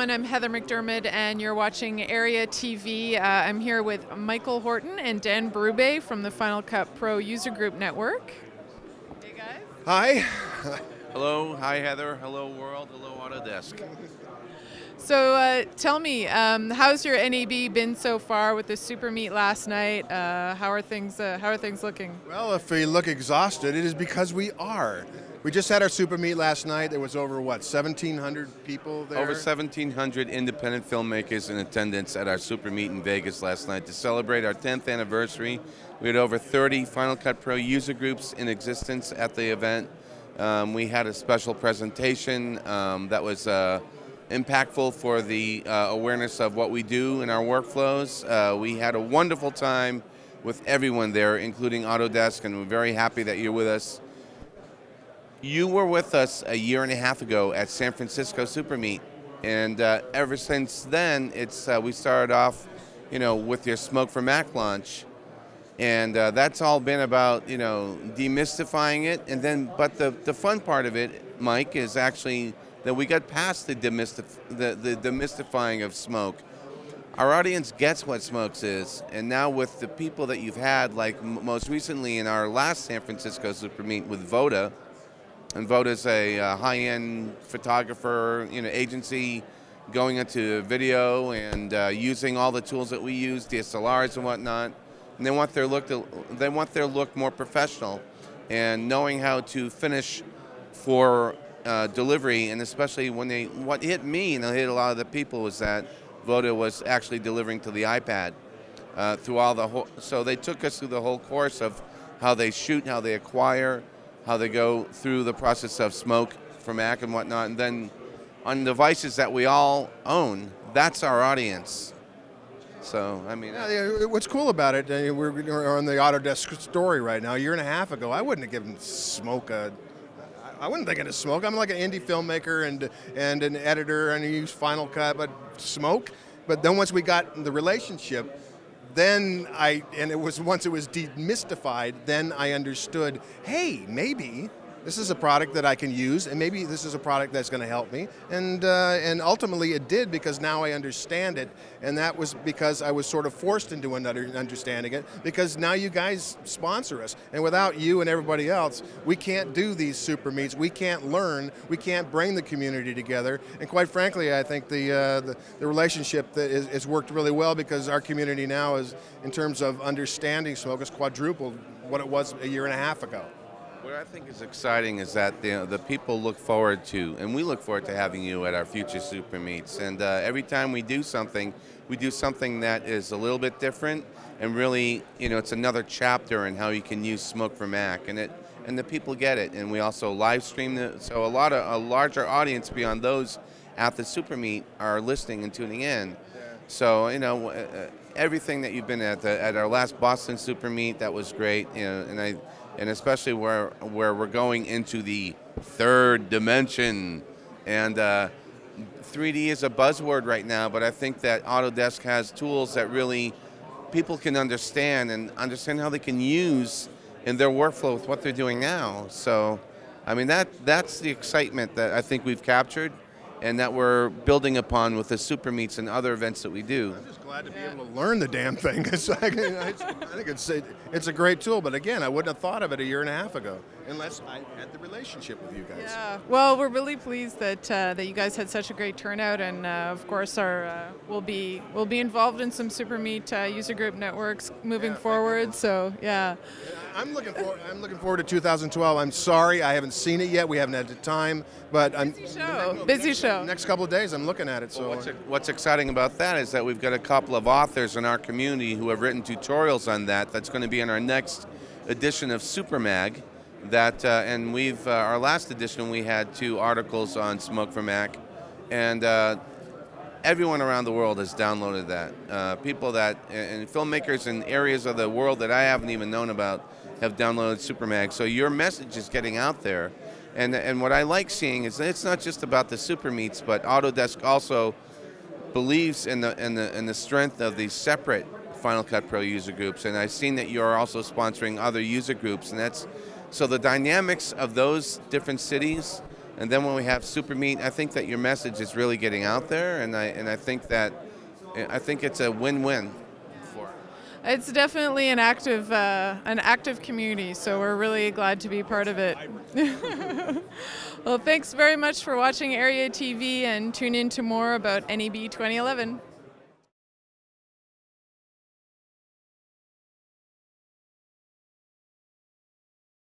everyone. I'm Heather McDermott, and you're watching Area TV. I'm here with Michael Horton and Dan Berube from the Final Cut Pro User Group Network. Hey, guys. Hi. Hello. Hi, Heather. Hello, world. Hello, Autodesk. So tell me, how's your NAB been so far with the Super Meet last night? How are things looking? Well, if we look exhausted, it is because we are. We just had our Super Meet last night. There was over, what, 1,700 people there? Over 1,700 independent filmmakers in attendance at our Super Meet in Vegas last night to celebrate our 10th anniversary. We had over 30 Final Cut Pro user groups in existence at the event. We had a special presentation that was impactful for the awareness of what we do in our workflows. We had a wonderful time with everyone there, including Autodesk, and we're very happy that you're with us. You were with us a year and a half ago at San Francisco Super Meet, and ever since then, we started off, with your Smoke for Mac launch, and that's all been about, demystifying it, and then, but the fun part of it, Mike, is actually that we got past the demystifying of smoke. Our audience gets what smokes is, and now with the people that you've had, like most recently in our last San Francisco Super Meet with Voda, and Voda's a high-end photographer, agency going into video and using all the tools that we use, DSLRs and whatnot. And they want their look more professional, and knowing how to finish for delivery, and especially what hit me and hit a lot of the people was that Voda was actually delivering to the iPad so they took us through the whole course of how they shoot, how they acquire, how they go through the process of Smoke for Mac and whatnot, and then on devices that we all own, that's our audience. So, I mean... Yeah, what's cool about it, we're on the Autodesk story right now. A year and a half ago, I wouldn't have given Smoke I wouldn't think of Smoke. I'm like an indie filmmaker and an editor, and I use Final Cut, but Smoke? But then once we got the relationship, then once it was demystified, then I understood, hey, maybe this is a product that I can use, and maybe this is a product that's going to help me. And ultimately it did, because now I understand it, and that was because I was sort of forced into understanding it, because now you guys sponsor us. And without you and everybody else, we can't do these super meets, we can't learn, we can't bring the community together. And quite frankly, I think the relationship that is worked really well, because our community now is, in terms of understanding smoke, is quadrupled what it was a year and a half ago. What I think is exciting is that the people look forward to, and we look forward to having you at our future Super Meets. And every time we do something that is a little bit different, and really, it's another chapter in how you can use Smoke for Mac, and the people get it. And we also live stream it, so a larger audience beyond those at the Super Meet are listening and tuning in. Yeah. So everything that you've been at our last Boston Super Meet, that was great. And especially where we're going into the third dimension. And 3D is a buzzword right now, but I think that Autodesk has tools that really people can understand how they can use in their workflow with what they're doing now. So, I mean, that's the excitement that I think we've captured, and that we're building upon with the Super Meets and other events that we do. I'm just glad to be able to learn the damn thing. I think it's a great tool, but again, I wouldn't have thought of it a year and a half ago, unless I had the relationship with you guys. Yeah, well, we're really pleased that you guys had such a great turnout, and of course, we'll be involved in some Super Meet user group networks moving forward. So yeah. I'm looking forward to 2012. I'm sorry I haven't seen it yet. We haven't had the time, but busy show. Next couple of days, I'm looking at it. So what's exciting about that is that we've got a couple of authors in our community who have written tutorials on that. That's going to be in our next edition of Super Mag. And our last edition we had 2 articles on Smoke for Mac, and everyone around the world has downloaded that. People and filmmakers in areas of the world that I haven't even known about have downloaded Super Mag. So your message is getting out there. And what I like seeing is that it's not just about the Super Meets, but Autodesk also believes in the strength of these separate Final Cut Pro user groups. And I've seen that you're also sponsoring other user groups, and so the dynamics of those different cities And then when we have Super Meet, I think that your message is really getting out there, and I think it's a win-win. It's definitely an active community, so we're really glad to be part of it. Well, thanks very much for watching Area TV, and tune in to more about NEB 2011.